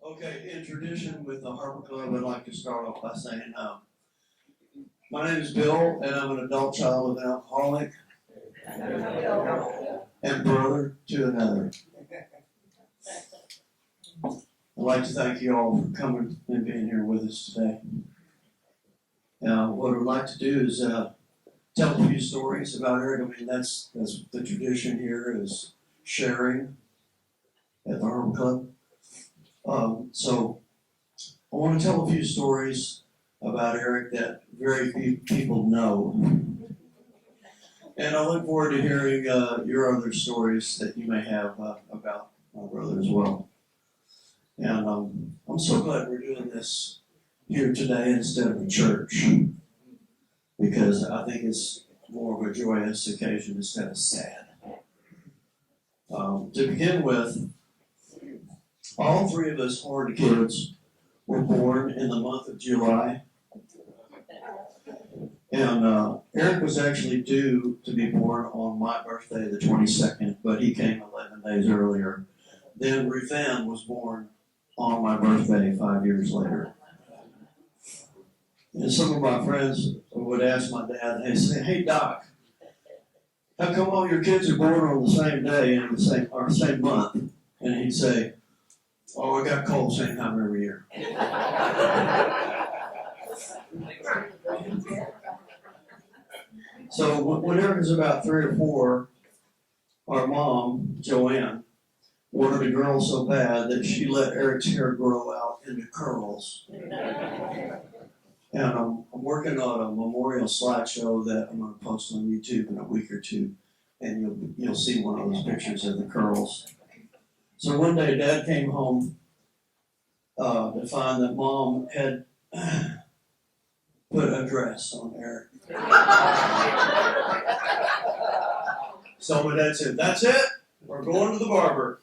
Okay, in tradition with the Harper Club, I'd like to start off by saying, my name is Bill, and I'm an adult child of an alcoholic and brother to another. I'd like to thank you all for coming and being here with us today. What I'd like to do is tell a few stories about Eric. I mean, that's the tradition here is sharing at the Harper Club. So I want to tell a few stories about Eric that very few people know. And I look forward to hearing your other stories that you may have about my brother as well. And I'm so glad we're doing this here today instead of a church, because I think it's more of a joyous occasion instead of sad. To begin with, all three of us Horde kids were born in the month of July. And Eric was actually due to be born on my birthday, the 22nd, but he came 11 days earlier. Then Ruth Ann was born on my birthday 5 years later. And some of my friends would ask my dad, they say, "Hey Doc, how come all your kids are born on the same day and the same month?" And he'd say, "Oh, I got cold same time every year." So when Eric was about 3 or 4, our mom, Joanne, wanted a girl so bad that she let Eric's hair grow out into curls. And I'm working on a memorial slideshow that I'm going to post on YouTube in a week or two, and you'll see one of those pictures of the curls. So one day, Dad came home to find that Mom had put a dress on Eric. So my dad said, "That's it. We're going to the barber."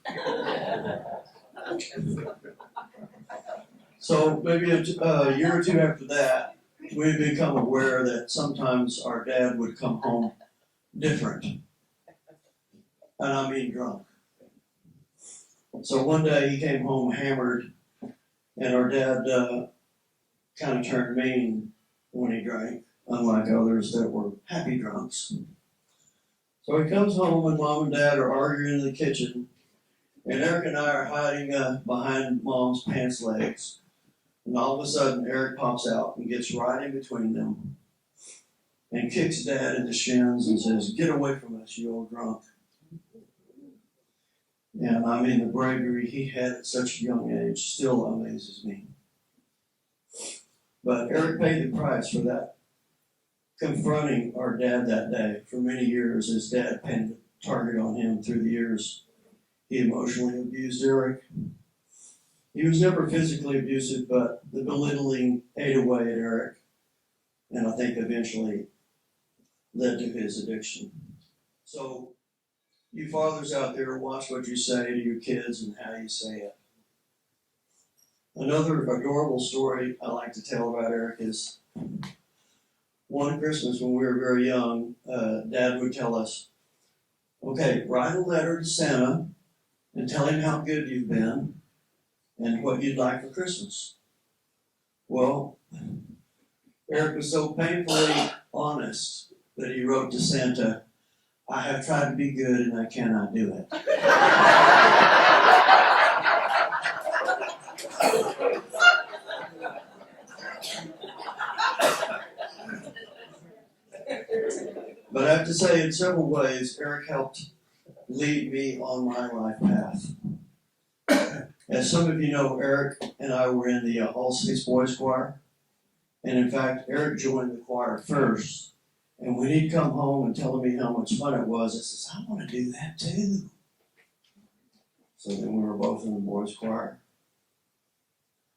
So maybe a year or two after that, we become aware that sometimes our dad would come home different. And I mean drunk. So one day he came home hammered, and our dad kind of turned mean when he drank, unlike others that were happy drunks. So he comes home and Mom and Dad are arguing in the kitchen, and Eric and I are hiding behind Mom's pants legs. And all of a sudden, Eric pops out and gets right in between them and kicks Dad in the shins and says, "Get away from us, you old drunk." And I mean, the bravery he had at such a young age still amazes me. But Eric paid the price for that, confronting our dad that day. For many years, his dad pinned a target on him through the years. He emotionally abused Eric. He was never physically abusive, but the belittling ate away at Eric, and I think eventually led to his addiction. So, you fathers out there, watch what you say to your kids and how you say it. Another adorable story I like to tell about Eric is one Christmas when we were very young, Dad would tell us, "Okay, write a letter to Santa and tell him how good you've been and what you'd like for Christmas." Well, Eric was so painfully honest that he wrote to Santa, "I have tried to be good and I cannot do it." But I have to say, in several ways, Eric helped lead me on my life path. As some of you know, Eric and I were in the All Saints Boys Choir. And in fact, Eric joined the choir first. And when he'd come home and tell me how much fun it was, I says, "I want to do that too." So then we were both in the boys' choir.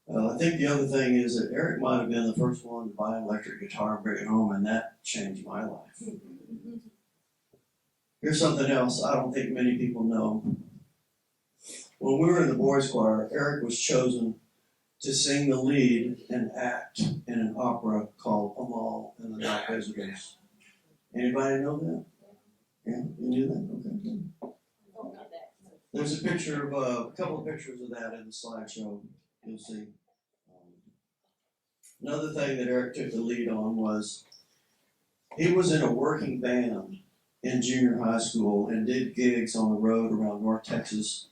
I think the other thing is that Eric might have been the first one to buy an electric guitar and bring it home, and that changed my life. Here's something else I don't think many people know. When we were in the boys' choir, Eric was chosen to sing the lead and act in an opera called Amal and the Night Visitors. Anybody know that? Yeah, you knew that? Okay, good. There's a picture of a couple of pictures of that in the slideshow. you'll see. Another thing that Eric took the lead on was he was in a working band in junior high school and did gigs on the road around North Texas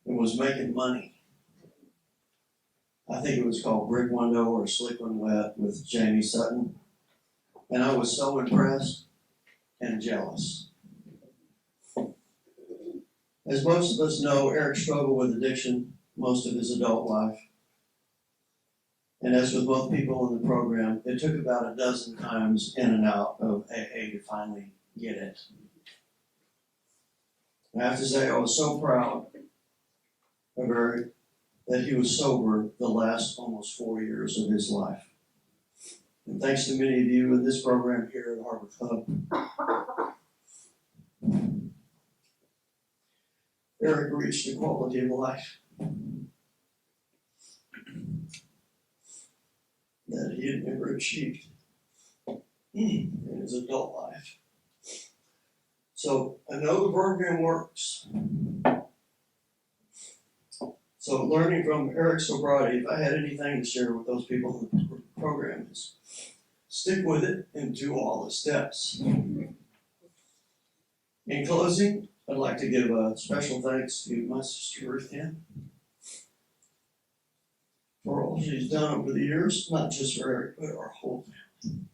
and was making money. I think it was called Brick Window or Slick One Wet with Jamie Sutton. And I was so impressed and jealous. As most of us know, Eric struggled with addiction most of his adult life. And as with most people in the program, it took about a dozen times in and out of AA to finally get it. I have to say, I was so proud of Eric that he was sober the last almost 4 years of his life. And thanks to many of you in this program here at Harbor Club, Eric reached a quality of life that he had never achieved in his adult life. So I know the program works. So learning from Eric's sobriety, if I had anything to share with those people in the program, is stick with it and do all the steps. In closing, I'd like to give a special thanks to my sister Ruth Ann for all she's done over the years, not just for Eric, but our whole family.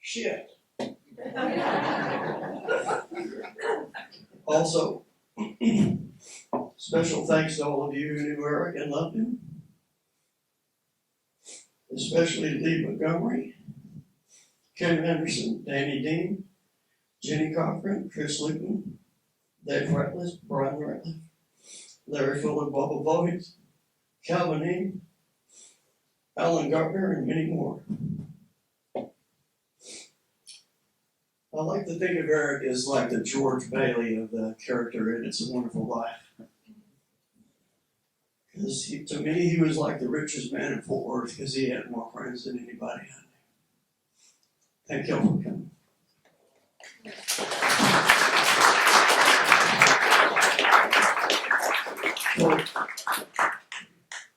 Shit. Also, special thanks to all of you who knew Eric and loved him, especially Lee Montgomery, Kim Henderson, Danny Dean, Jenny Cochran, Chris Lucan, Dave Ratliff, Brian Ratliff, Larry Fuller, Bubba Boyd, Calvin Eaton, Alan Gardner, and many more. I like to think of Eric as like the George Bailey of the character in It's a Wonderful Life. Because to me, he was like the richest man in Fort Worth because he had more friends than anybody I knew. Thank y'all for coming.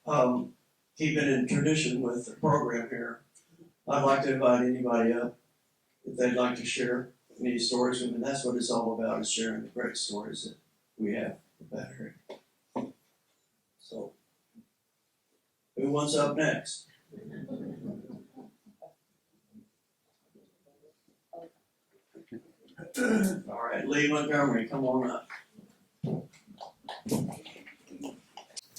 So, keeping in tradition with the program here, I'd like to invite anybody up if they'd like to share any stories with me. That's what it's all about, is sharing the great stories that we have about Eric. So, who wants up next? All right, Lee Montgomery, come on up.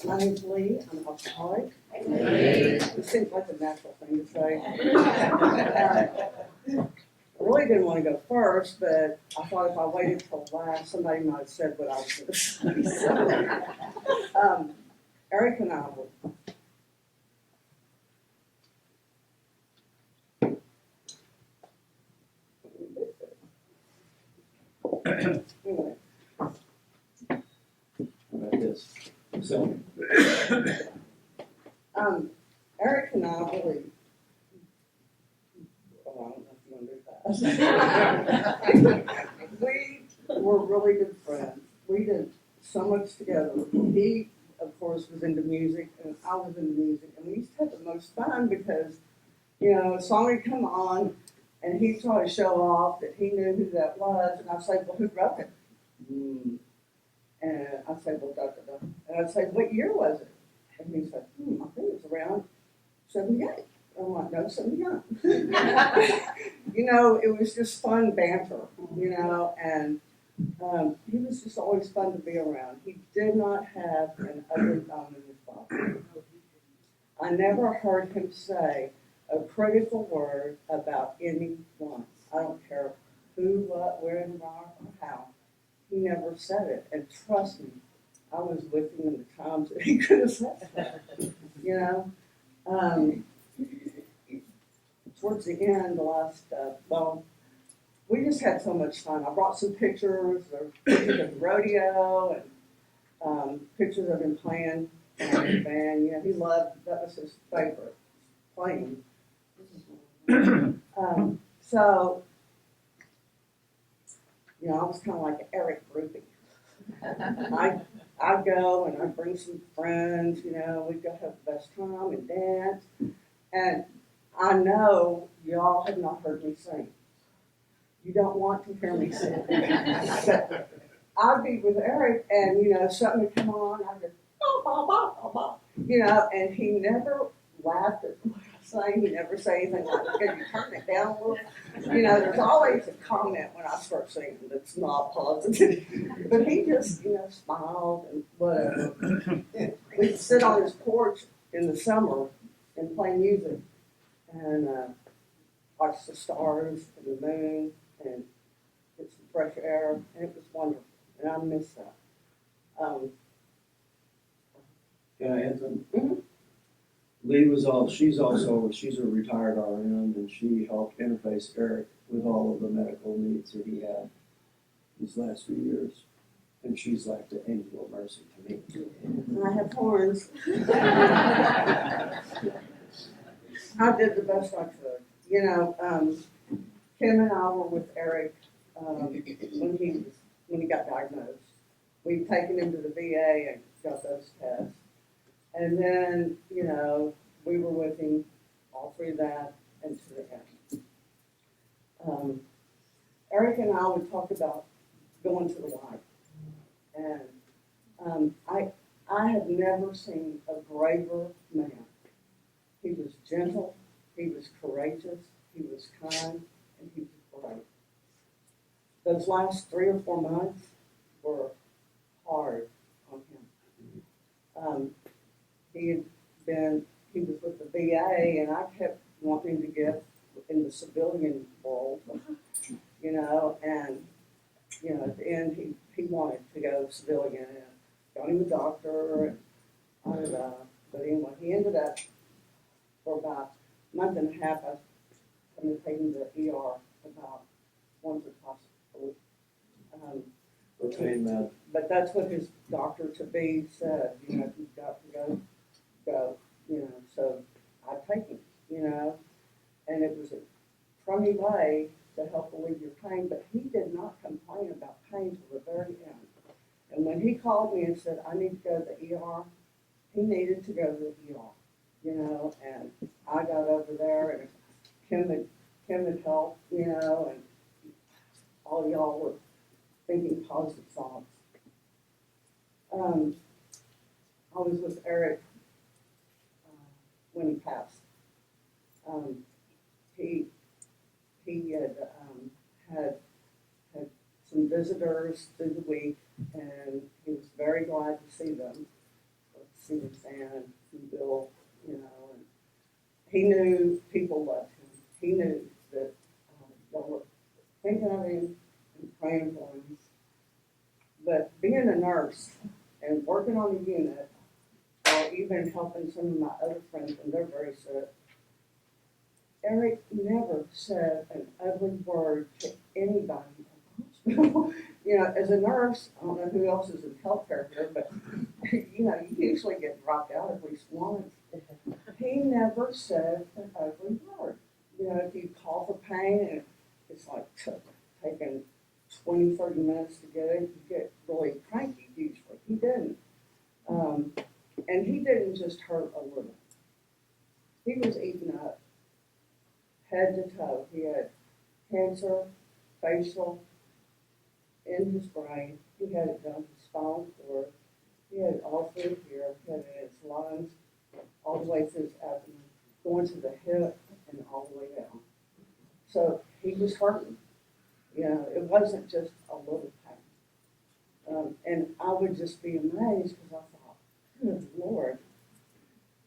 My name's Lee. I'm an alcoholic. It seems like a natural thing to say. I really didn't want to go first, but I thought if I waited till last, somebody might have said what I was going to say. So, Eric and I were anyway. Like this. So, Eric and I really, I don't know if you want to do that. We were really good friends. We did so much together. He, of course, was into music, and I was into music, and we used to have the most fun because, you know, a song would come on, and he'd try to show off that he knew who that was, and I'd say, well, who wrote it? And I'd say, well, da-da-da. And I'd say, what year was it? And he'd say, I think it was around 78. I'm like, no, 79. You know, it was just fun banter, you know, and he was just always fun to be around. He did not have an ugly bone in his body. I never heard him say a critical word about anyone. I don't care who, what, where, and why, or how. He never said it. And trust me, I was with him in the times that he could have said that. You know? Towards the end, the last, we just had so much fun. I brought some pictures, pictures of the rodeo, and pictures of him playing in the band. You know, he loved, that was his favorite, playing. So, you know, I was kind of like an Eric groupie. I go and I bring some friends, you know, we go have the best time and dance. And I know y'all have not heard me sing. You don't want to hear me sing. But I'd be with Eric and, you know, something would come on, I'd go, oh, bah, bah, bah, bah, you know, and he never laughed at what I sang, he never said anything like, could you turn it down a little? You know, there's always a comment when I start singing that's not positive. But he just, you know, smiled and whatever. We'd sit on his porch in the summer and play music and watch the stars and the moon and get some fresh air, and it was wonderful, and I miss that. Can I add something? Mhm. She's a retired RN, and she helped interface Eric with all of the medical needs that he had these last few years. And she's like the angel of mercy to me. I have horns. I did the best I could. You know, Kim and I were with Eric when he got diagnosed. We'd taken him to the VA and got those tests. And then, you know, we were with him all through that and to the end. Eric and I would talk about going to the light. And I have never seen a braver man. He was gentle, he was courageous, he was kind, and he was brave. Those last 3 or 4 months were hard on him. He was with the VA, and I kept wanting to get in the civilian world, you know, and, you know, at the end, he wanted to go civilian, and got him a doctor, and but anyway, he ended up, for about a month and a half, I was going to take him to the ER about once or twice a week. But that's what his doctor-to-be said, you know, you've got to go, you know, so I take him, you know, and it was a crummy way to help relieve your pain, but he did not complain about pain till the very end. And when he called me and said, I need to go to the ER, he needed to go to the ER, you know, and I got over there and Kim had helped, you know, and all y'all were thinking positive thoughts. I was with Eric when he passed. He had some visitors through the week, and he was very glad to see them, see them Stan and Bill, you know, and he knew people loved him. He knew that y'all were thinking of him and praying for him. But being a nurse and working on a unit, or even helping some of my other friends when they're very sick, Eric never said an ugly word to anybody in the hospital. You know, as a nurse, I don't know who else is in healthcare here, but you know, you usually get dropped out at least once. He never said an ugly word. You know, if you call for pain and it's like taking 20, 30 minutes to get it, you get really cranky usually. He didn't. And he didn't just hurt a little. He was eaten up, head to toe. He had cancer, facial, in his brain. He had it done his spinal cord. He had it all through here. He had it in his lungs, all the way through his abdomen, going to the hip and all the way down. So he was hurting. You know, it wasn't just a little pain. And I would just be amazed because I thought, good Lord,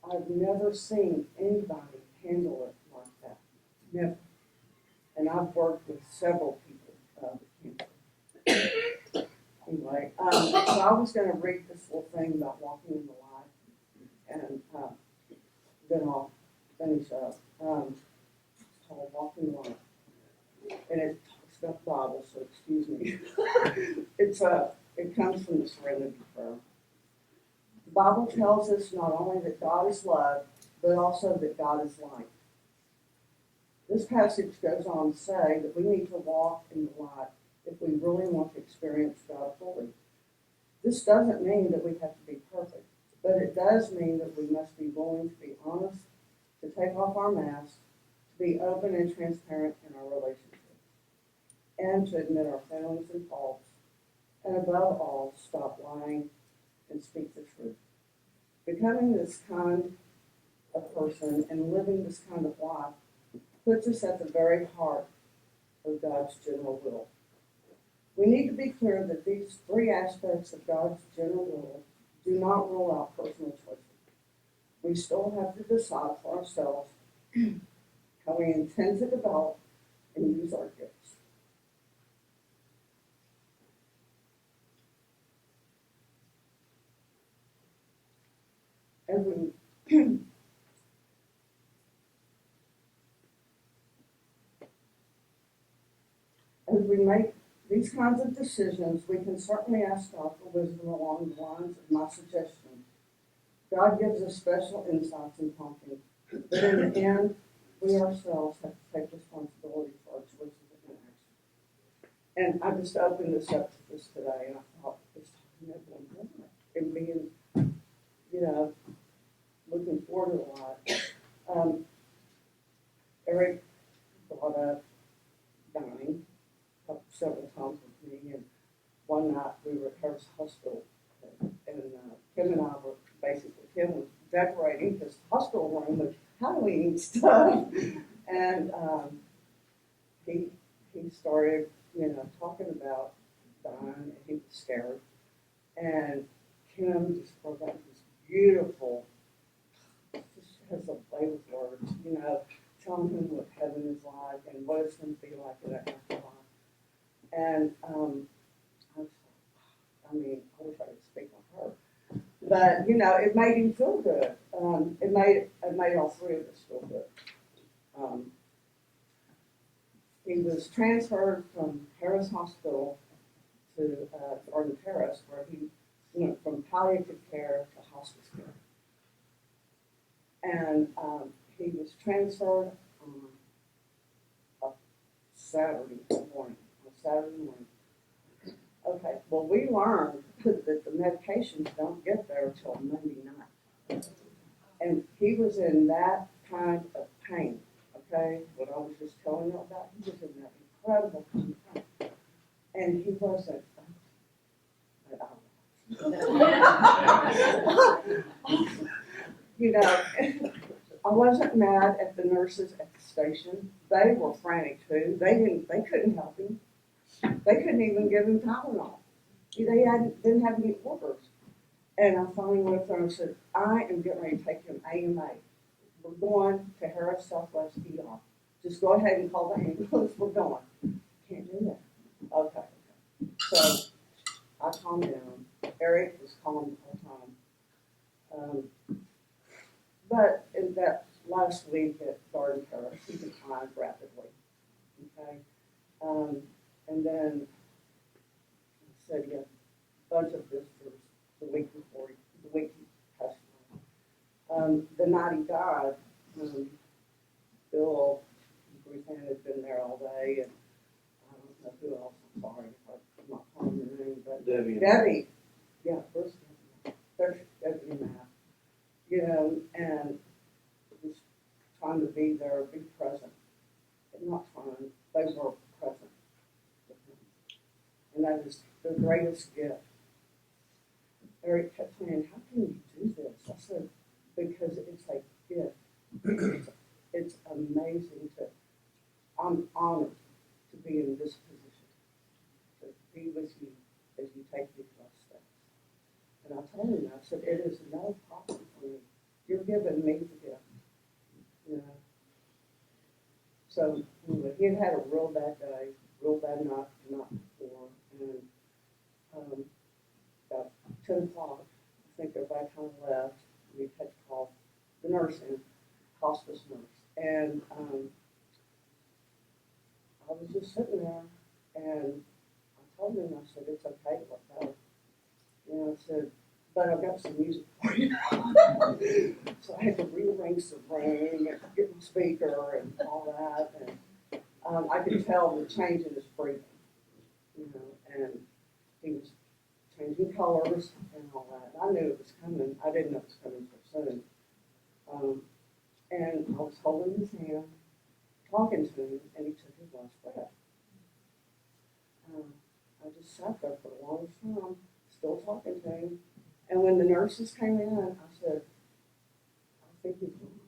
I've never seen anybody handle it like that. Never. And I've worked with several people with cancer. Anyway, so I was going to read this little thing about walking in the light, and then I'll finish up. It's called Walking in the Light. And it talks about the Bible, so excuse me. It comes from the Serenity Prayer. The Bible tells us not only that God is love, but also that God is light. This passage goes on to say that we need to walk in the light if we really want to experience God fully. This doesn't mean that we have to be perfect, but it does mean that we must be willing to be honest, to take off our masks, to be open and transparent in our relationships, and to admit our failings and faults, and above all, stop lying and speak the truth. Becoming this kind of person and living this kind of life puts us at the very heart of God's general will. We need to be clear that these three aspects of God's general will do not rule out personal choices. We still have to decide for ourselves how we intend to develop and use our gifts. As we make these kinds of decisions, we can certainly ask God for wisdom along the lines of my suggestion. God gives us special insights and prompting, but in the end, we ourselves have to take responsibility for our choices and actions. And I just opened this up to this today, and I thought, it's talking about one and being, looking forward to a lot. Eric brought up dying several times with me, and one night we were at Harris Hospital, and Kim and I were Kim was decorating his hospital room with Halloween stuff, and he started, talking about dying, and he was scared, and Kim just broke out this beautiful, just has a play with words, telling him what heaven is like and what it's going to be like in that afterlife. And I was like, I wish I could speak on her. But, it made him feel good. It made all three of us feel good. He was transferred from Harris Hospital to Garden Terrace, where he went from palliative care to hospice care. And he was transferred on a Saturday morning. Okay, well, we learned that the medications don't get there until Monday night. And he was in that kind of pain, okay? What I was just telling you about, he was in that incredible kind of pain. And he wasn't, I wasn't mad at the nurses at the station. They were frantic too. They couldn't help him. They couldn't even give him Tylenol. They didn't have any orders. And I finally went up there and said, I am getting ready to take him AMA. We're going to Harris Southwest ER. Just go ahead and call the ambulance. We're going. Can't do that. Okay. So I calmed down. Eric was calm the whole time. But in that last week at Garden Terrace, he declined rapidly. Okay. And then I said he had a bunch of visitors the week he passed away. The night he died, Bill and Ruth Ann had been there all day, and I don't know who else, I'm sorry if I'm not calling your name, but Debbie, yeah, first Debbie, there's Debbie and Matt, and just trying to be there, be present, but not trying, they were present with him. And that is the greatest gift. Eric kept saying, how can you do this? I said, because it's a gift. It's amazing I'm honored to be in this position, to be with you as you take these last steps. And I told him, I said, it is no problem for me. You're giving me the gift. So anyway, he had a real bad day, real bad night the night before, and about 10 o'clock, I think everybody kind of left. We had to call the nurse in, hospice nurse, and I was just sitting there, and I told him, I said, it's okay, let go. I said, but I've got some music for you. So I had to rearrange the room and get my speaker and all that, and I could tell the change in his breathing, and he was changing colors and all that. I knew it was coming. I didn't know it was coming so soon. And I was holding his hand, talking to him, and he took his last breath. I just sat there for a long time, still talking to him. And when the nurses came in, I said, I think he's gone.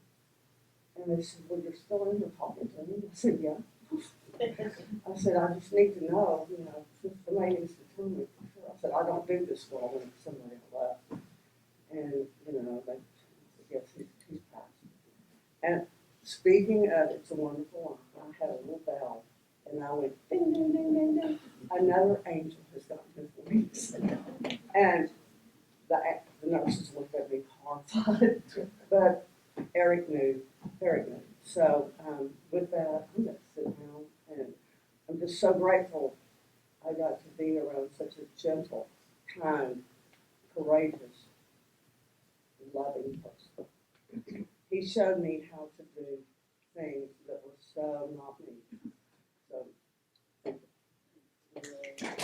And they said, well, you're still in here talking to him? I said, yeah. I said, I just need to know, since the man needs to tell me for sure. I said, I don't do this well when somebody left. And, they said, yes, he's passed. And speaking of It's a Wonderful Life, I had a little bell, and I went ding, ding, ding, ding, ding. Another angel has gotten his wings. And the nurses looked at me horrified, but Eric knew. So with that, I'm going to sit down, and I'm just so grateful I got to be around such a gentle, kind, courageous, loving person. He showed me how to do things that were so not me. So, thank you.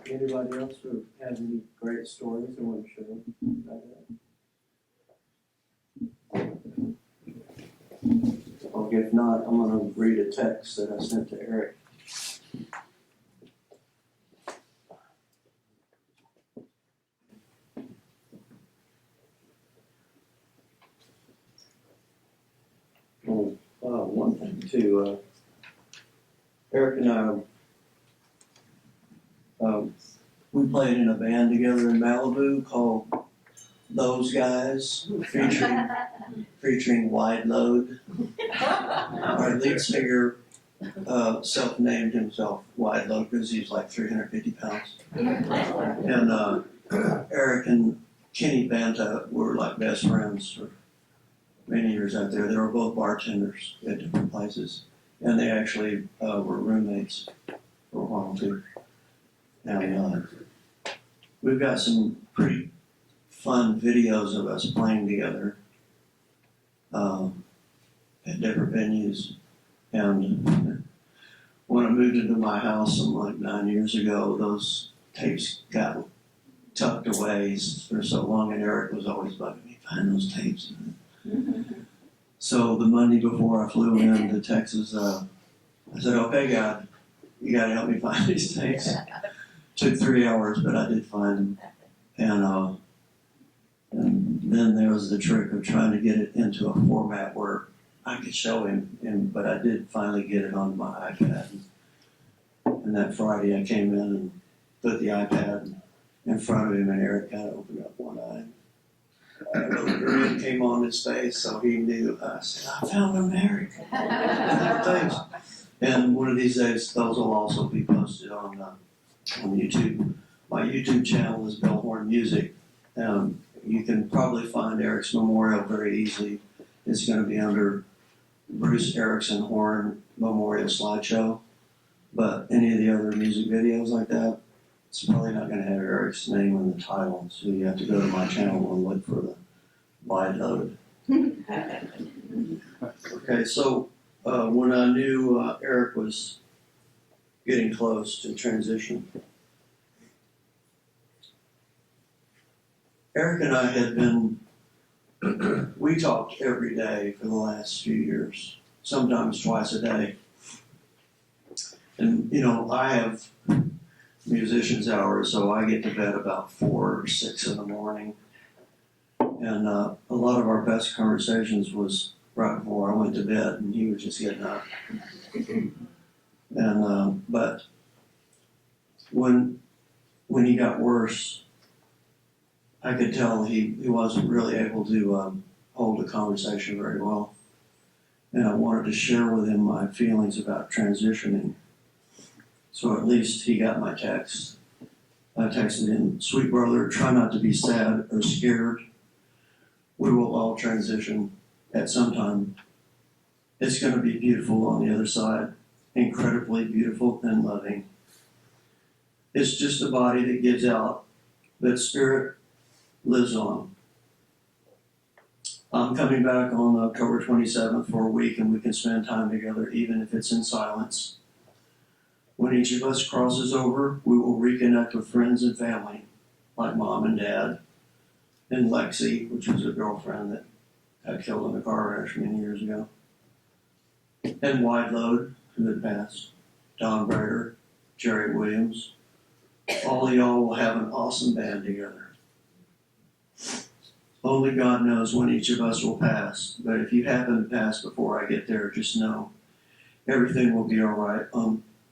Anybody else who has any great stories they want to share about that? Or if not, I'm going to read a text that I sent to Eric. One thing too, Eric and I, we played in a band together in Malibu called Those Guys, featuring Wide Load. Our lead singer self-named himself Wide Load because he's like 350 pounds. And Eric and Kenny Banta were like best friends for many years out there. They were both bartenders at different places. And they actually were roommates for a while too. And we've got some pretty fun videos of us playing together at different venues. And when I moved into my house some like 9 years ago, those tapes got tucked away for so long, and Eric was always bugging me, find those tapes. So the Monday before I flew into Texas, I said, okay, God, you got to help me find these tapes. Took 3 hours, but I did find them. And then there was the trick of trying to get it into a format where I could show him, but I did finally get it on my iPad. And that Friday I came in and put the iPad in front of him, and Eric kind of opened up one eye. A little grin came on his face, so he knew. I said, I found America. Thanks. And one of these days, those will also be posted on YouTube. My YouTube channel is Bill Horn Music. You can probably find Eric's memorial very easily. It's going to be under Bruce Ericson Horn Memorial Slideshow. But any of the other music videos like that, it's probably not going to have Eric's name in the title. So you have to go to my channel and look for the Wide Load. Okay, so when I knew Eric was getting close to transition, Eric and I had been, we talked every day for the last few years, sometimes twice a day. And, I have musician's hours, so I get to bed about 4 or 6 in the morning. And a lot of our best conversations was right before I went to bed, and he was just getting up. And but when he got worse, I could tell he wasn't really able to hold a conversation very well. And I wanted to share with him my feelings about transitioning. So at least he got my text. I texted him, sweet brother, try not to be sad or scared. We will all transition at some time. It's going to be beautiful on the other side, incredibly beautiful and loving. It's just a body that gives out, but spirit lives on. I'm coming back on October 27th for a week, and we can spend time together, even if it's in silence. When each of us crosses over, we will reconnect with friends and family, like Mom and Dad, and Lexi, which was a girlfriend that got killed in a car crash many years ago, and Wide Load, who had passed, Don Brader, Jerry Williams. All of y'all will have an awesome band together. Only God knows when each of us will pass, but if you happen to pass before I get there, just know everything will be all right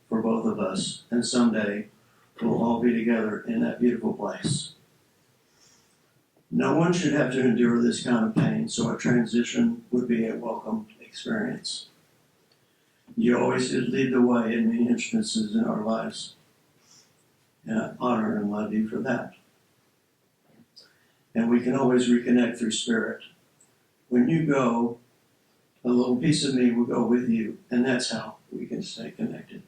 for both of us, and someday we'll all be together in that beautiful place. No one should have to endure this kind of pain, so a transition would be a welcome experience. You always did lead the way in many instances in our lives, and I honor and love you for that. And we can always reconnect through spirit. When you go, a little piece of me will go with you, and that's how we can stay connected.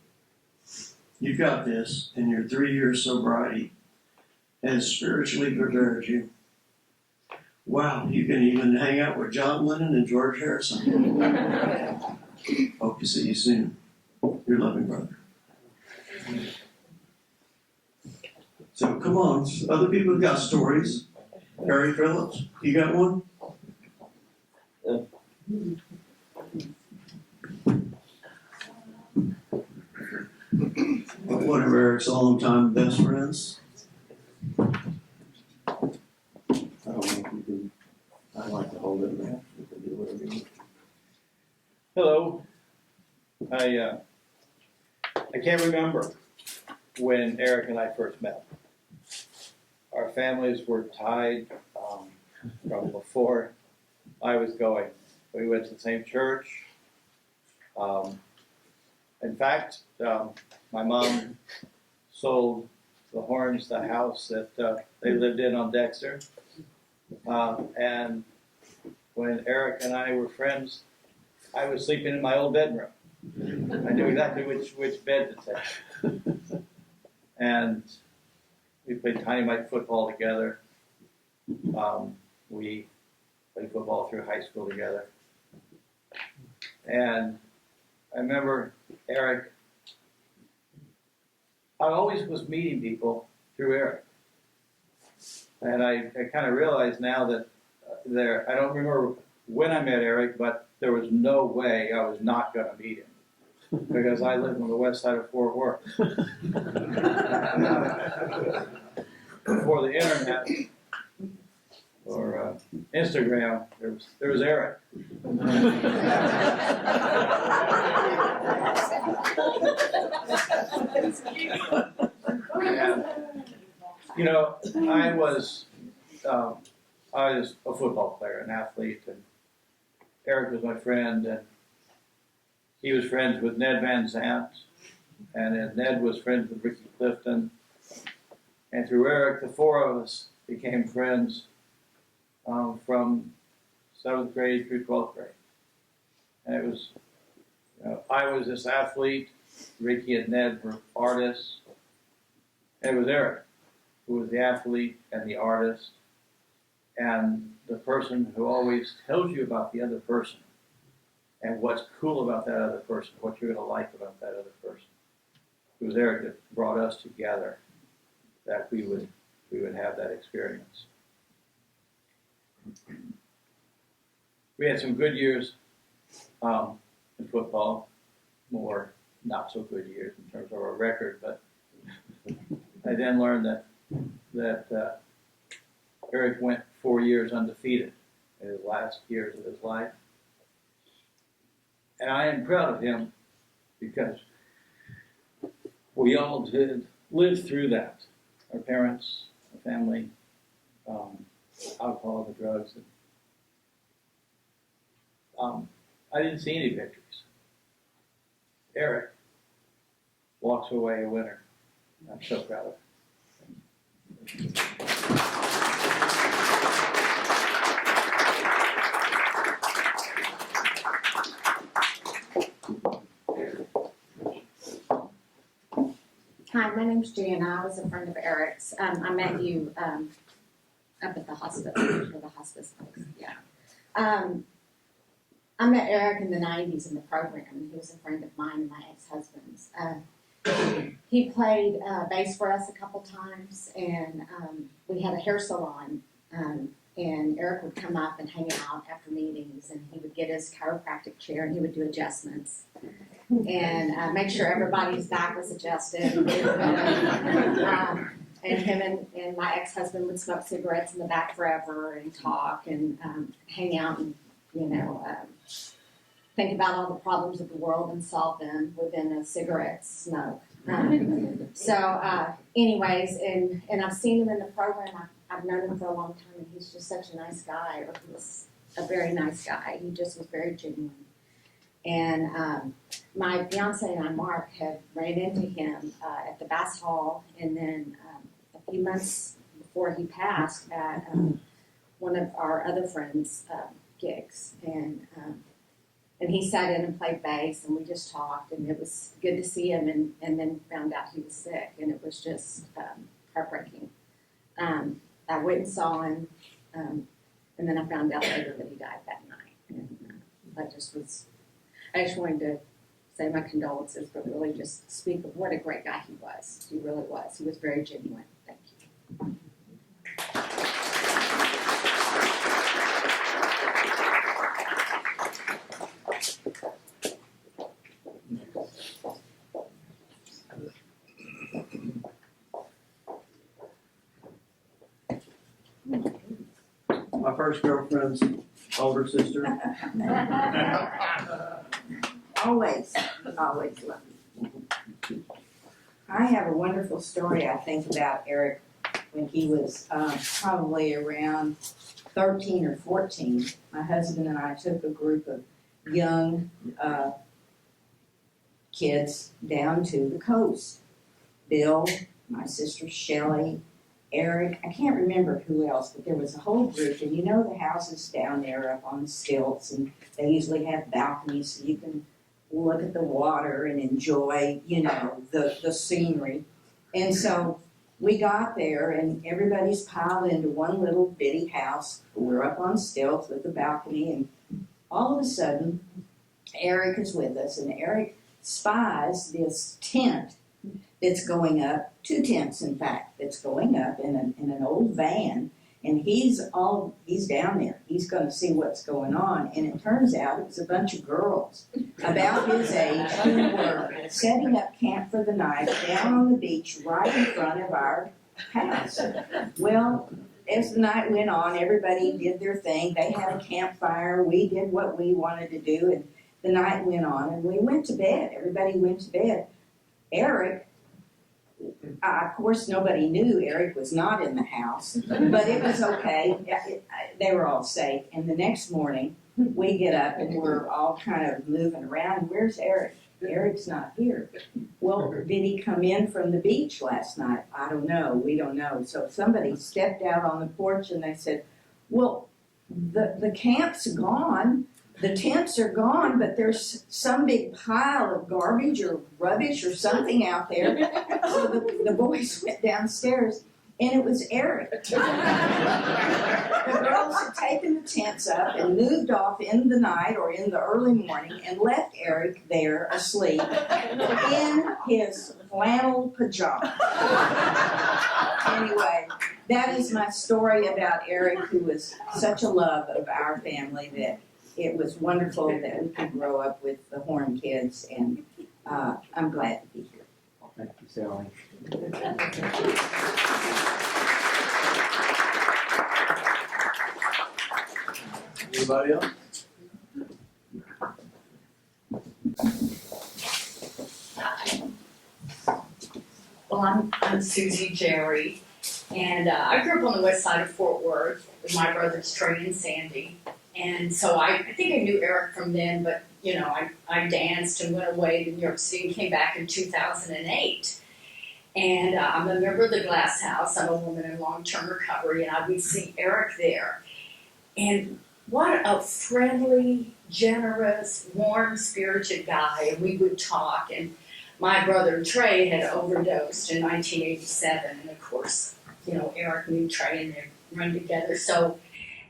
You've got this, and your 3-year sobriety has spiritually prepared you. Wow, you can even hang out with John Lennon and George Harrison. Hope to see you soon. Your loving brother. So come on, other people have got stories. Harry Phillips, you got one? One of Eric's all-time best friends. I don't know if you can. I like to hold it there. You can do whatever you want. Hello. I can't remember when Eric and I first met. Our families were tied from before I was going. We went to the same church. In fact, my mom sold the Horns the house that they lived in on Dexter. And when Eric and I were friends, I was sleeping in my old bedroom. I knew exactly which bed to take. And we played tiny mite football together. We played football through high school together. And I remember Eric, I always was meeting people through Eric. And I kind of realized now that I don't remember when I met Eric, but there was no way I was not going to meet him. Because I lived on the west side of Fort Worth. Before the internet or Instagram, there was Eric. And, you know, I was a football player, an athlete, and Eric was my friend, and he was friends with Ned Van Zandt, and then Ned was friends with Ricky Clifton, and through Eric, the four of us became friends from 7th grade through 12th grade. And it was, I was this athlete, Ricky and Ned were artists, and it was Eric who was the athlete and the artist, and the person who always tells you about the other person and what's cool about that other person, what you're going to like about that other person. It was Eric that brought us together, that we would have that experience. We had some good years in football, more not so good years in terms of our record, but I then learned that Eric went 4 years undefeated in his last years of his life. And I am proud of him because we all did live through that. Our parents, our family, alcohol, the drugs. And, I didn't see any victories. Eric walks away a winner. I'm so proud of him. Hi, my name's Jana. I was a friend of Eric's. I met you up at the hospital, or the hospice place, yeah. I met Eric in the 90s in the program. He was a friend of mine and my ex-husband's. He played bass for us a couple times, and we had a hair salon. And Eric would come up and hang out after meetings, and he would get his chiropractic chair and he would do adjustments and make sure everybody's back was adjusted. And him and my ex-husband would smoke cigarettes in the back forever and talk and hang out and, think about all the problems of the world and solve them within a cigarette smoke. Anyways, and I've seen him in the program. I've known him for a long time, and he's just such a nice guy, or he was a very nice guy. He just was very genuine. And my fiance and I, Mark, had ran into him at the Bass Hall, and then a few months before he passed at one of our other friends' gigs. And he sat in and played bass, and we just talked, and it was good to see him, and then found out he was sick, and it was just heartbreaking. I went and saw him, and then I found out later that he died that night. And I just wanted to say my condolences, but really just speak of what a great guy he was. He really was. He was very genuine. Thank you. My first girlfriend's older sister. Always love you. I have a wonderful story, I think, about Eric when he was probably around 13 or 14. My husband and I took a group of young kids down to the coast. Bill, my sister Shelley, Eric, I can't remember who else, but there was a whole group, and the houses down there up on stilts, and they usually have balconies so you can look at the water and enjoy, the scenery. And so we got there, and everybody's piled into one little bitty house. We're up on stilts with the balcony, and all of a sudden, Eric is with us, and Eric spies this tent that's going up, 2 tents in fact, that's going up in an old van, and he's down there. He's going to see what's going on, and it turns out it was a bunch of girls about his age who were setting up camp for the night down on the beach right in front of our house. Well, as the night went on, everybody did their thing. They had a campfire. We did what we wanted to do, and the night went on, and we went to bed. Everybody went to bed. Eric, of course, nobody knew Eric was not in the house, but it was okay. They were all safe. And the next morning, we get up and we're all kind of moving around. Where's Eric? Eric's not here. Well, did he come in from the beach last night? I don't know. We don't know. So somebody stepped out on the porch and they said, well, the camp's gone. The tents are gone, but there's some big pile of garbage or rubbish or something out there. So the boys went downstairs, and it was Eric. The girls had taken the tents up and moved off in the night or in the early morning and left Eric there asleep in his flannel pajamas. Anyway, that is my story about Eric, who was such a love of our family that it was wonderful that we could grow up with the Horn kids, and I'm glad to be here. Thank you, Sally. Anybody else? Well, I'm Susie Jerry, and I grew up on the west side of Fort Worth with my brothers Trey and Sandy. And so I think I knew Eric from then, but I danced and went away to New York City and came back in 2008. And I'm a member of the Glass House. I'm a woman in long-term recovery, and I would see Eric there. And what a friendly, generous, warm-spirited guy. And we would talk. And my brother Trey had overdosed in 1987. And of course, Eric knew Trey and they'd run together. So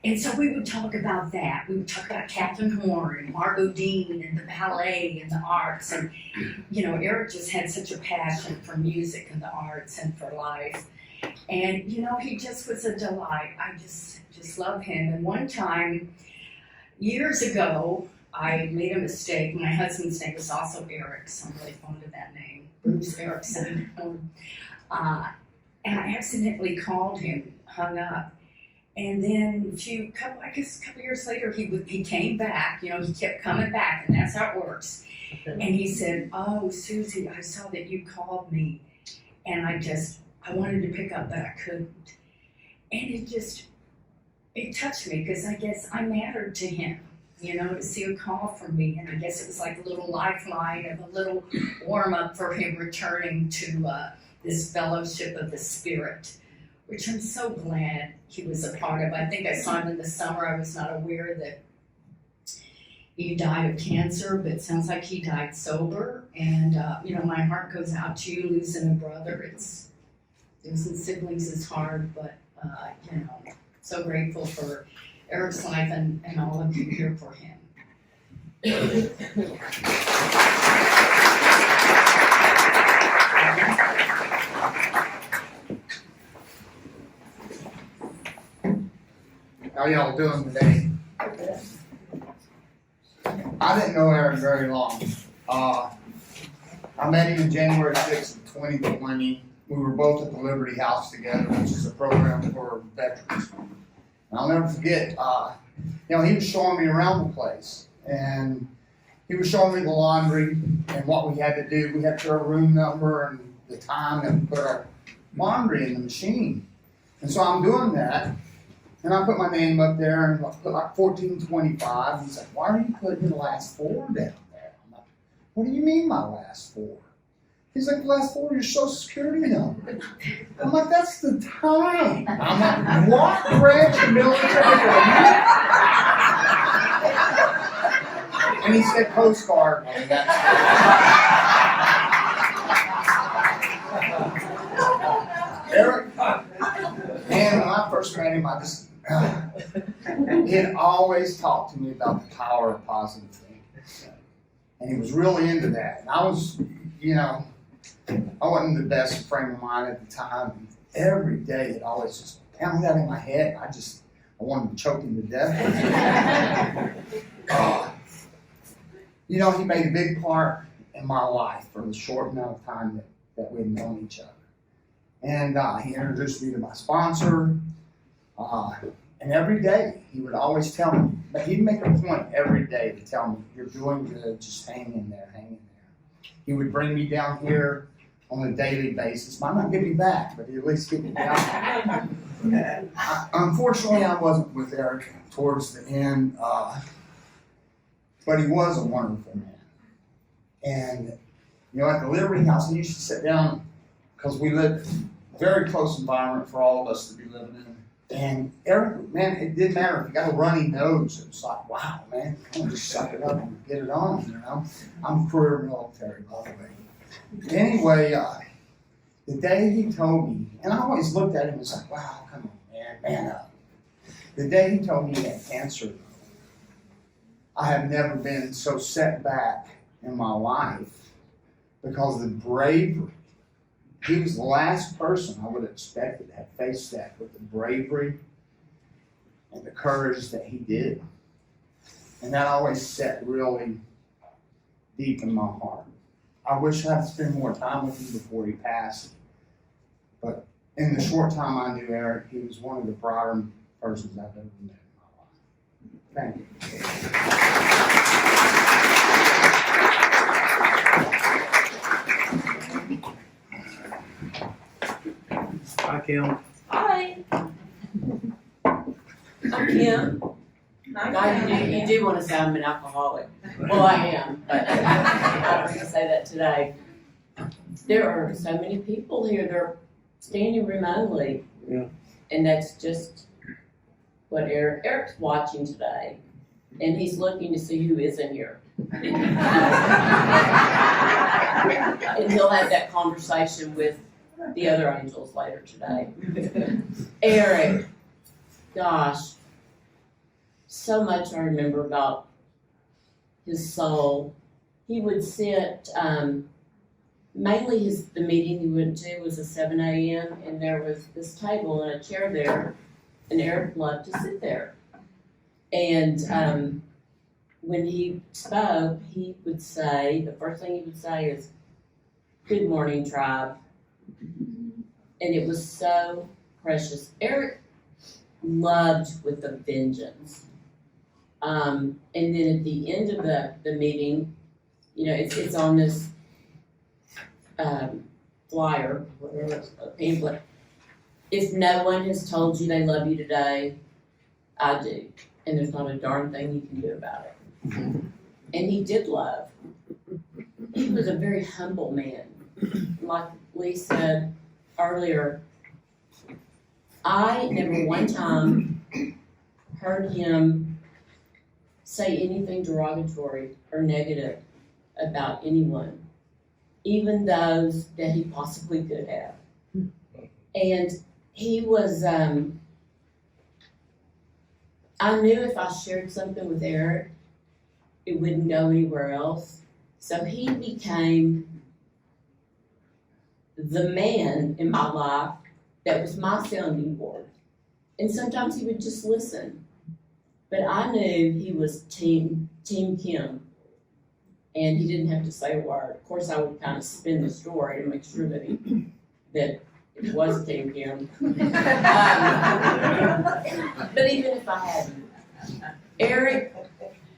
And so we would talk about that. We would talk about Captain Horn and Margot Dean and the ballet and the arts. And, you know, Eric just had such a passion for music and the arts and for life. And, you know, he just was a delight. I just love him. And one time, years ago, I made a mistake. My husband's name was also Eric, so I'm really fond of that name, Bruce Ericson. And I accidentally called him, hung up. And then a couple years later, he came back. You know, he kept coming back, and that's how it works. And he said, "Oh, Susie, I saw that you called me, and I wanted to pick up, but I couldn't." And it touched me because I guess I mattered to him, you know, to see a call from me. And I guess it was like a little lifeline of a little warm up for him returning to this fellowship of the Spirit, which I'm so glad he was a part of. I think I saw him in the summer. I was not aware that he died of cancer, but it sounds like he died sober. And, you know, my heart goes out to you losing a brother. Losing siblings is hard, but, you know, so grateful for Eric's life and all of you here for him. How y'all doing today? I didn't know Eric very long. I met him in January 6th of 2020. We were both at the Liberty House together, which is a program for veterans. And I'll never forget, you know, he was showing me around the place. And he was showing me the laundry and what we had to do. We had to put our room number and the time that we put our laundry in the machine. And so I'm doing that. And I put my name up there and I put like 1425. He's like, "Why are you putting the last 4 down there?" I'm like, "What do you mean my last 4? He's like, "The last 4 are your social security number." I'm like, "That's the time." I'm like, "What branch of military are you?" And he said, "Coast Guard." And Eric, man, when I first met him, he had always talked to me about the power of positive thinking. And he was really into that. And I was, you know, I wasn't the best frame of mind at the time. And every day it always just pounded out in my head. I wanted to choke him to death. You know, he made a big part in my life for the short amount of time that we'd known each other. And he introduced me to my sponsor. And every day he would always tell me, but he'd make a point every day to tell me, "You're doing good, just hang in there, hang in there." He would bring me down here on a daily basis. Might not get me back, but he'd at least get me down. Unfortunately, I wasn't with Eric towards the end, but he was a wonderful man. And, you know, at the Liberty House, he used to sit down, because we lived a very close environment for all of us to be living in. And Eric, man, it didn't matter if you got a runny nose. It was like, wow, man, come on, just suck it up and get it on, you know. I'm career military, by the way. Anyway, the day he told me, and I always looked at him and was like, wow, come on, man up. The day he told me he had cancer, I have never been so set back in my life because of the bravery. He was the last person I would have expected to have faced that with the bravery and the courage that he did. And that always set really deep in my heart. I wish I had spent more time with him before he passed. But in the short time I knew Eric, he was one of the brighter persons I've ever met in my life. Thank you. Hi, Kim. Hi. I'm Kim. You do want to say I'm an alcoholic. Well, I am, but I don't want to say that today. There are so many people here. They're standing room only. Yeah. And that's just what Eric's watching today. And he's looking to see who isn't here. And he'll have that conversation with the other angels later today. Eric, gosh, so much I remember about his soul. He would sit, mainly the meeting he went to was at 7 a.m. and there was this table and a chair there, and Eric loved to sit there. And when he spoke, he would say, the first thing he would say is, "Good morning, tribe." And it was so precious. Eric loved with a vengeance. And then at the end of the meeting, you know, it's on this flyer, whatever, a pamphlet. "If no one has told you they love you today, I do. And there's not a darn thing you can do about it." And he did love. He was a very humble man. Like Lee said earlier, I never one time heard him say anything derogatory or negative about anyone, even those that he possibly could have. And he was, I knew if I shared something with Eric, it wouldn't go anywhere else. So he became the man in my life that was my sounding board. And sometimes he would just listen. But I knew he was Team Kim. And he didn't have to say a word. Of course, I would kind of spin the story to make sure that it was Team Kim. But even if I hadn't, Eric,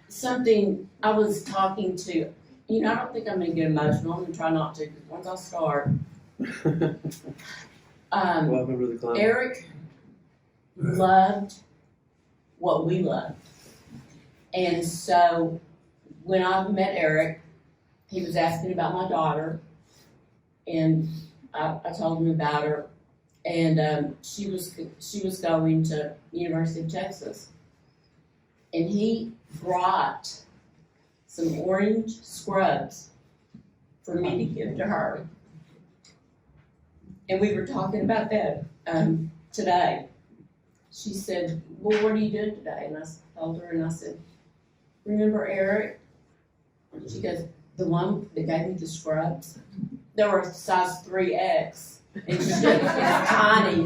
something I was talking to, you know, I don't think I'm gonna get emotional. I'm gonna try not to, because once I start, Welcome to the club. Eric loved what we loved. And so when I met Eric, he was asking about my daughter, and I told him about her, and she was going to University of Texas, and he brought some orange scrubs for me to give to her. And we were talking about that today. She said, "Well, what are you doing today?" And I told her, and I said, "Remember Eric?" And she goes, "The one that gave me the scrubs?" They were a size 3X, and she said, "It's tiny."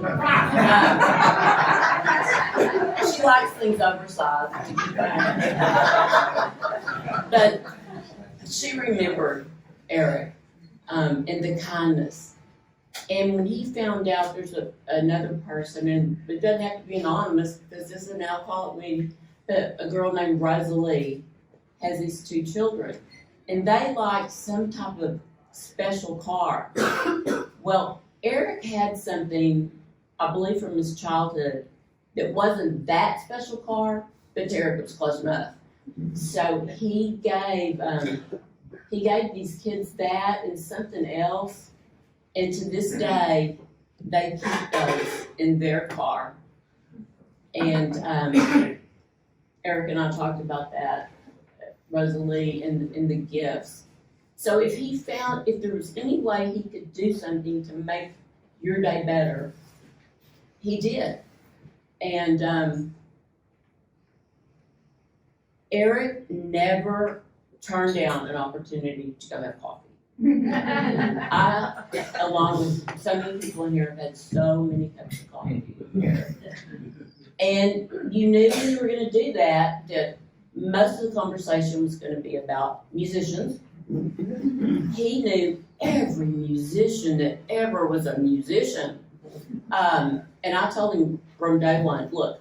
She likes things oversized. But she remembered Eric and the kindness. And when he found out there's another person, and it doesn't have to be anonymous because this is an alcoholic meeting, but a girl named Rosalie has these 2 children, and they like some type of special car. Well, Eric had something, I believe from his childhood, that wasn't that special car, but to Eric it was close enough. So he gave these kids that and something else, and to this day, they keep those in their car. And Eric and I talked about that, Rosalie, and the gifts. So if there was any way he could do something to make your day better, he did. And Eric never turned down an opportunity to go have coffee. I, along with so many people in here, have had so many cups of coffee with Eric. And you knew when you were going to do that most of the conversation was going to be about musicians. He knew every musician that ever was a musician. And I told him from day one, look,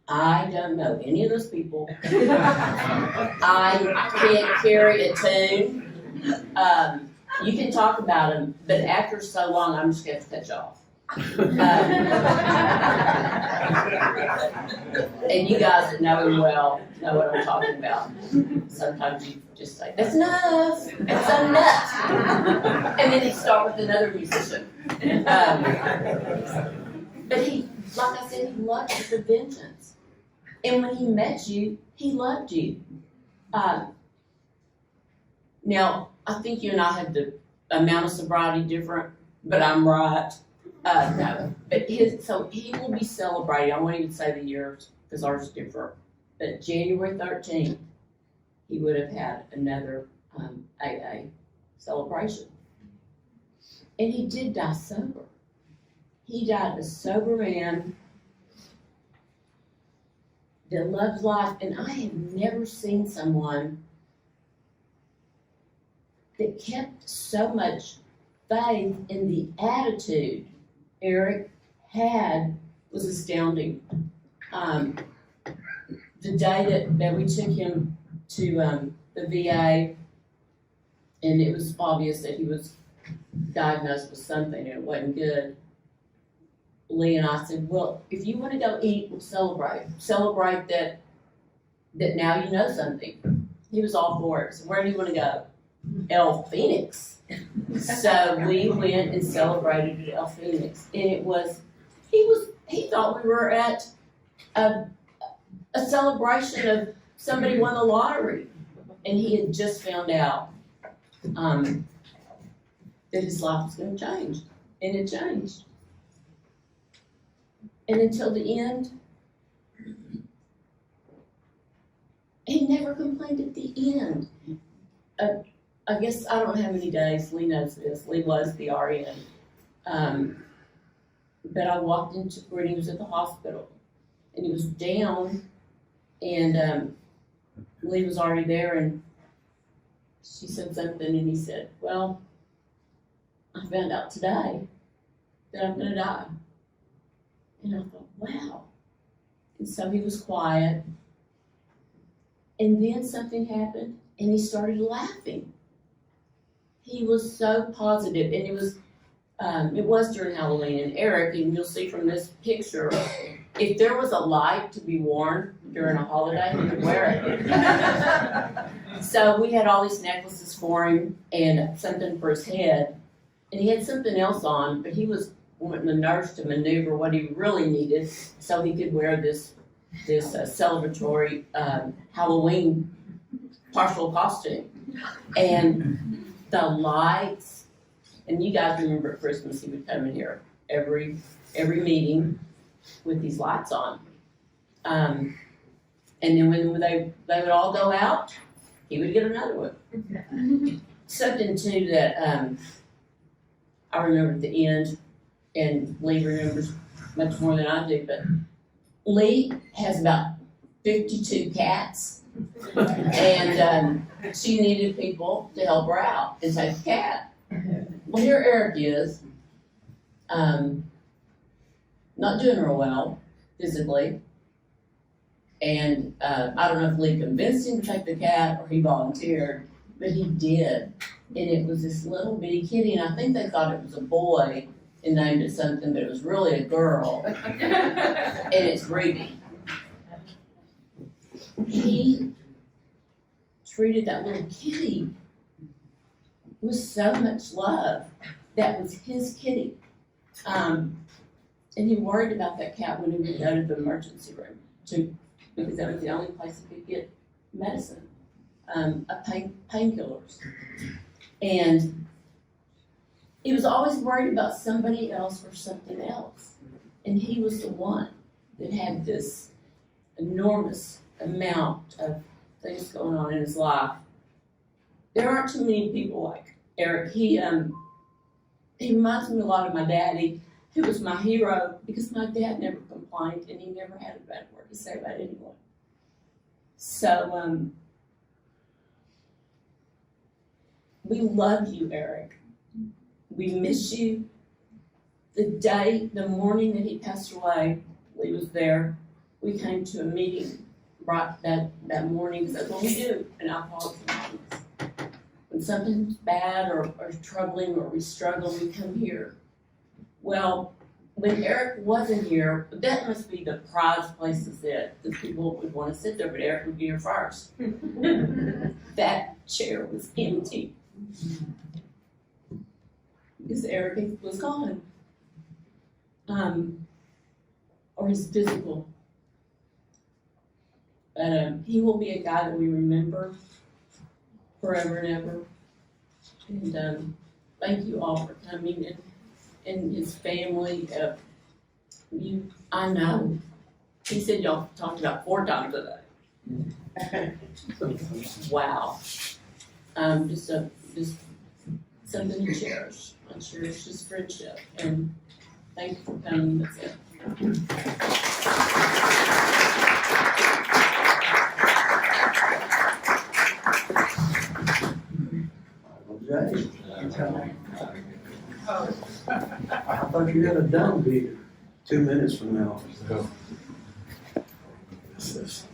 I don't know any of those people. I can't carry a tune. You can talk about them, but after so long, I'm just going to cut you off. And you guys that know him well know what I'm talking about. Sometimes you just say, "That's enough. That's enough," and then you start with another musician. But he, like I said, he loved with a vengeance. And when he met you, he loved you. Now, I think you and I had the amount of sobriety different, but I'm right. No, but so he will be celebrating. I won't even say the years because ours is different. But January 13th, he would have had another AA celebration. And he did die sober. He died a sober man that loved life. And I have never seen someone that kept so much faith in the attitude Eric had was astounding. The day that we took him to the VA, and it was obvious that he was diagnosed with something and it wasn't good, Lee and I said, well, if you want to go eat, we'll celebrate. Celebrate that now you know something. He was all for it. So where do you want to go? El Phoenix. So we went and celebrated at El Phoenix. And it was, he thought we were at a celebration of somebody won the lottery. And he had just found out that his life was going to change. And it changed. And until the end, he never complained at the end. I guess, I don't know how many days, Lee knows this, Lee was the RN. But I walked into where he was at the hospital, and he was down, and Lee was already there, and she said something, and he said, well, I found out today that I'm gonna die. And I thought, wow. And so he was quiet, and then something happened, and he started laughing. He was so positive, and it was during Halloween, and Eric, and you'll see from this picture, if there was a light to be worn during a holiday, he would wear it. So we had all these necklaces for him, and something for his head, and he had something else on, but he was wanting the nurse to maneuver what he really needed, so he could wear this celebratory Halloween partial costume. And the lights, and you guys remember at Christmas he would come in here every meeting with these lights on. And then when they would all go out, he would get another one. Something too that I remember at the end, and Lee remembers much more than I do, but Lee has about 52 cats. And she needed people to help her out and take the cat. Well, here Eric is, not doing real well physically. And I don't know if Lee convinced him to take the cat or he volunteered, but he did. And it was this little bitty kitty, and I think they thought it was a boy and named it something, but it was really a girl. And it's Ruby. He treated that little kitty with so much love. That was his kitty. And he worried about that cat when he would go to the emergency room because that was the only place he could get medicine, painkillers. And he was always worried about somebody else or something else. And he was the one that had this enormous amount of things going on in his life. There aren't too many people like Eric. He reminds me a lot of my daddy, who was my hero because my dad never complained and he never had a bad word to say about anyone. So we love you, Eric. We miss you. The morning that he passed away, Lee was there. We came to a meeting right that morning because that's what we do in Alcoholics Anonymous. When something's bad or troubling or we struggle, we come here. Well, when Eric wasn't here, that must be the prized place to sit. The people would want to sit there, but Eric would be here first. That chair was empty because Eric was gone. Or his physical. But he will be a guy that we remember forever and ever. And thank you all for coming and his family. I know He said y'all talked about 4 times a day. Wow. Just something to cherish. I cherish his friendship, and thank you for coming. That's it. Jay. I thought you had a dumb beat 2 minutes from now. This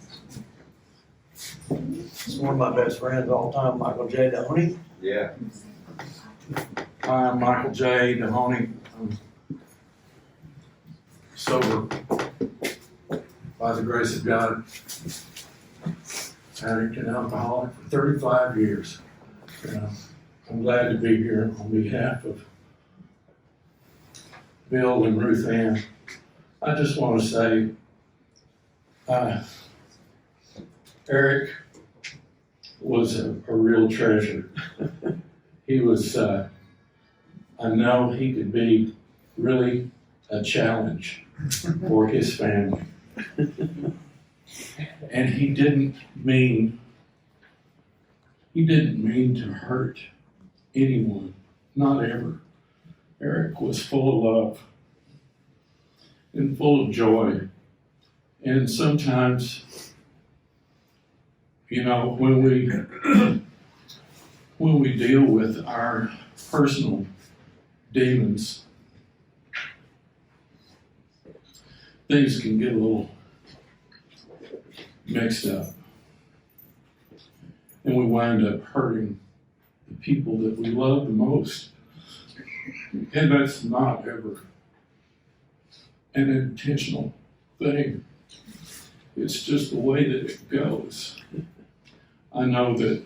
is one of my best friends all time, Michael J. Downey. Yeah. Hi, I'm Michael J. Mahoney. I'm sober by the grace of God. Addict and alcoholic for 35 years. I'm glad to be here on behalf of Bill and Ruth Ann. I just want to say, Eric was a real treasure. He was, I know he could be really a challenge for his family. And he didn't mean to hurt anyone, not ever. Eric was full of love and full of joy. And sometimes, when we deal with our personal demons, things can get a little mixed up. And we wind up hurting the people that we love the most. And that's not ever an intentional thing. It's just the way that it goes. I know that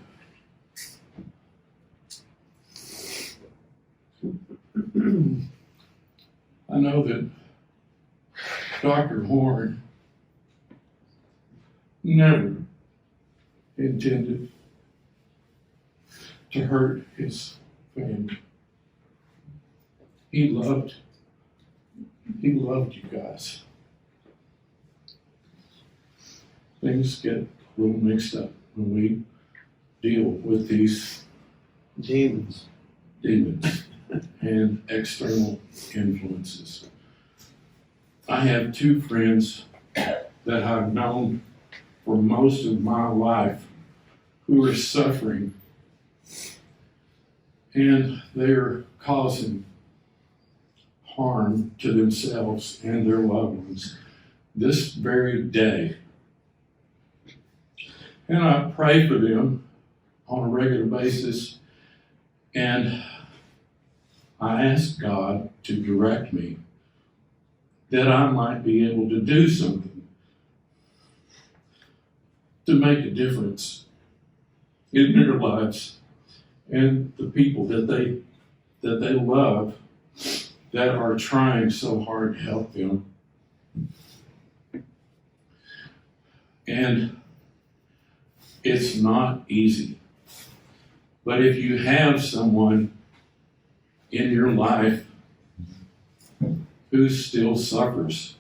Dr. Horn never intended to hurt his family. He loved you guys. Things get a little mixed up when we deal with these Demons. and external influences. I have 2 friends that I've known for most of my life who are suffering, and they're causing harm to themselves and their loved ones this very day. And I pray for them on a regular basis, and I ask God to direct me that I might be able to do something to make a difference in their lives and the people that they love that are trying so hard to help them. And it's not easy. But if you have someone in your life who still suffers,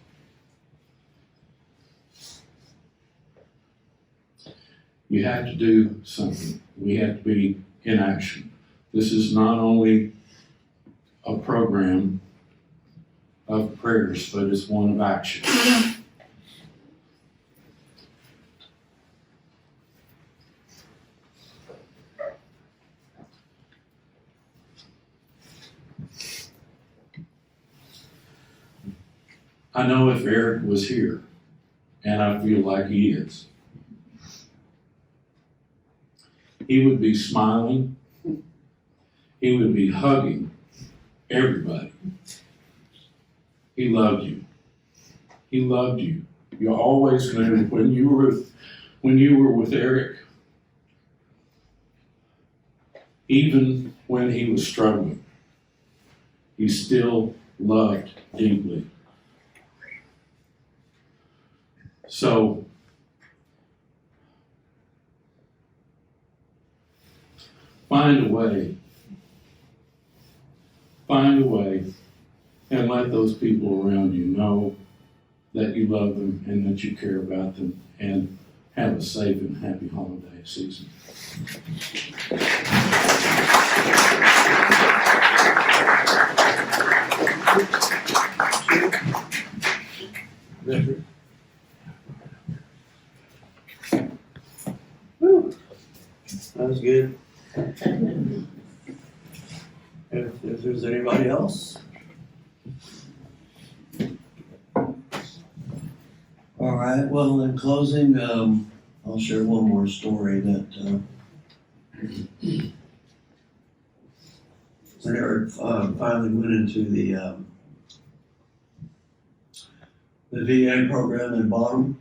you have to do something. We have to be in action. This is not only a program of prayers, but it's one of action. I know if Eric was here, and I feel like he is, he would be smiling, he would be hugging everybody. He loved you. He loved you. You always knew when you were with Eric, even when he was struggling, he still loved deeply. So, find a way, and let those people around you know that you love them and that you care about them, and have a safe and happy holiday season. Whew. That was good. If there's anybody else? All right, well, in closing, I'll share one more story that, when Eric, finally went into the VA program in Bonham,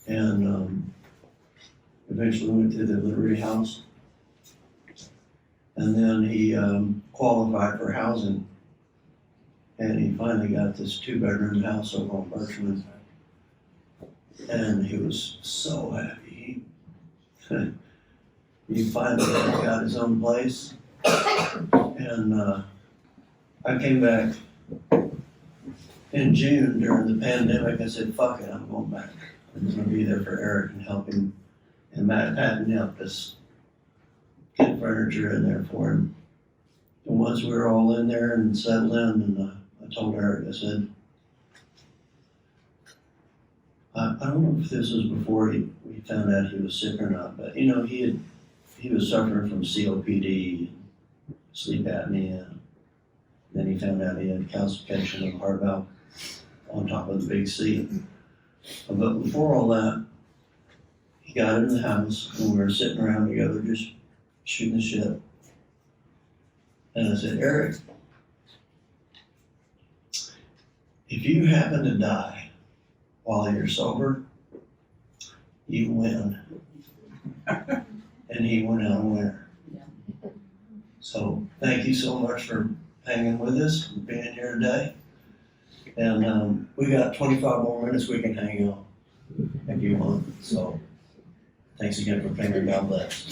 and, eventually went to the Liberty House. And then he, qualified for housing, and he finally got this 2-bedroom house over on Birchman. And he was so happy. He finally got his own place. And I came back in June during the pandemic. I said, fuck it, I'm going back. I'm gonna be there for Eric and help him. And Matt Patton helped us get furniture in there for him. And once we were all in there and settled in, and I told Eric, I said, I don't know if this was before we found out he was sick or not, but you know, he was suffering from COPD, sleep apnea. Then he found out he had calcification of the heart valve on top of the big C. But before all that, he got in the house and we were sitting around together just shooting the shit. And I said, Eric, if you happen to die while you're sober, you win. And he went out a winner. So thank you so much for hanging with us and being here today. And we got 25 more minutes we can hang out if you want. So thanks again for coming. God bless.